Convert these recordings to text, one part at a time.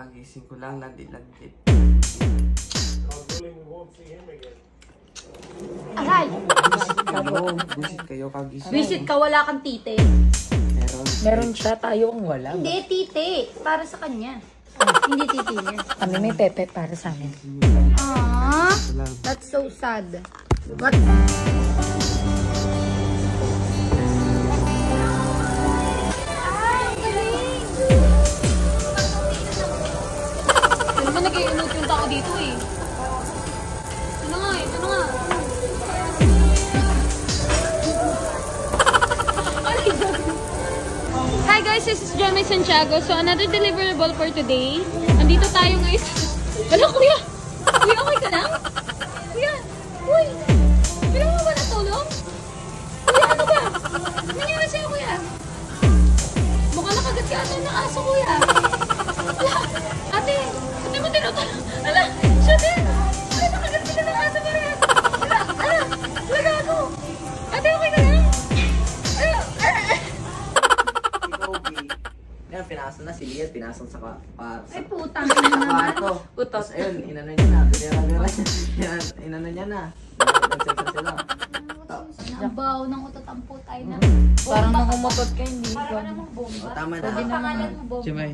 Kakagising ko lang, landit-landit. Aray! Busit kayo kagising. Visit ka, wala kang tite. Meron siya, tayo ang wala. Hindi, tite. Para sa kanya. Hindi tite niya. Kami may pepe para sa amin. Aww, that's so sad. What? Ano ba nag-i-emote yung tao dito eh? Ano nga eh? Ano nga? Hi guys, this is Jemmy Santiago. So another deliverable for today. Andito tayo ngayon. Wala kuya! Kuya, okay ka lang? Kuya! Uy! Kailangan mo ba natulong? Kuya, ano ba? Ano nangyari sa'yo kuya? Mukhang nakagat ka ata ng aso kuya. Wala! Ate! Ate mo tinutulong! Ala! Siya din! Ay, nakagat kita ng aso pa rin! Ala! Ala! Wala ako! Ate, okay ka lang? Ala! Yan, pinasok na si Liat, pinasok sa Ay, putang ina naman. kwarto. Tapos ayun, inano niya na, binira-bira niya. Inano niya na. Nagsalsa sila. Nabaw ng utot ang putay na. Parang nangumotot ka, hindi Para ko. ka namang bomba. Tama na. Ang pangalan mo bomba. Jimay.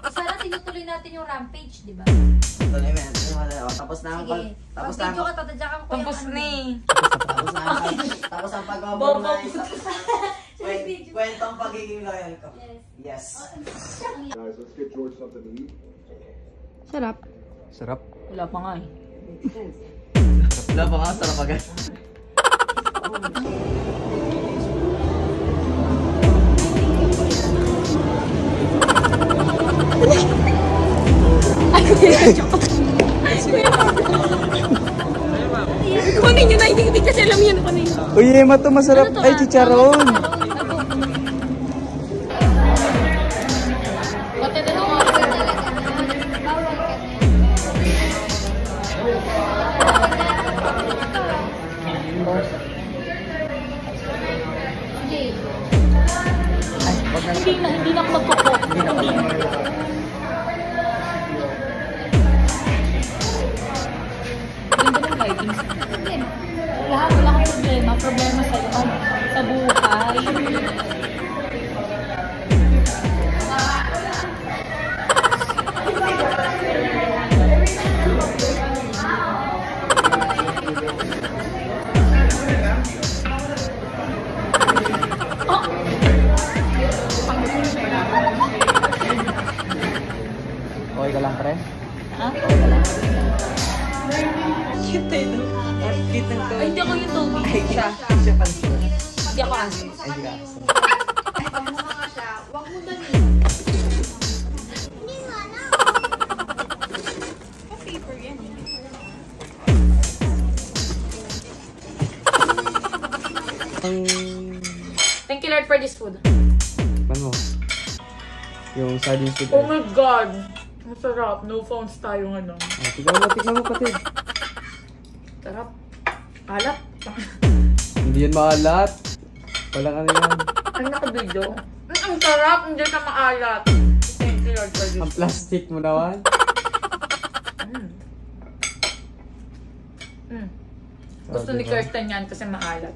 Sana tinutuloy natin yung rampage, di ba? Tuloy mo yan. Tapos na ang Sige. tapos na Pag-video ka, tatadya ka ko Tapos na eh. tapos ang pag-over na kwentong pagiging loyal ko. Yes. Guys, let's get George something to eat. Sarap. Sarap. Wala pa nga eh. Wala pa nga, sarap agad. Kunin nyo na, hindi kasi alam yan kunin. Uy, Emma to masarap. Ay, chicharon. Pati na lang ako. Hindi na ako magkukok. Hindi na. Ganda ng lighting. Lahat, wala kang problema. Problema sa'yo. Sa buhay. Okay ka lang, pre? Ha? Cute eh, no? Cute ng Ay, hindi ako yung Toby. siya. Siya pansin. Hindi ako aso. Ay, hindi ka. Pagmukha nga siya, wag mo dali. Paper yan eh. Thank you Lord for this food. Ano? Yung sardine soup. Oh my God! Masarap. No phones tayo ano. Tignan mo kapatid. Sarap. Alat. Hindi yan maalat. Walang ano yan. Ang naka-video. Ang sarap. Hindi ka maalat. Thank you Lord for this. Ang plastic mo naman. Gusto ni Kirsten yan kasi maalat.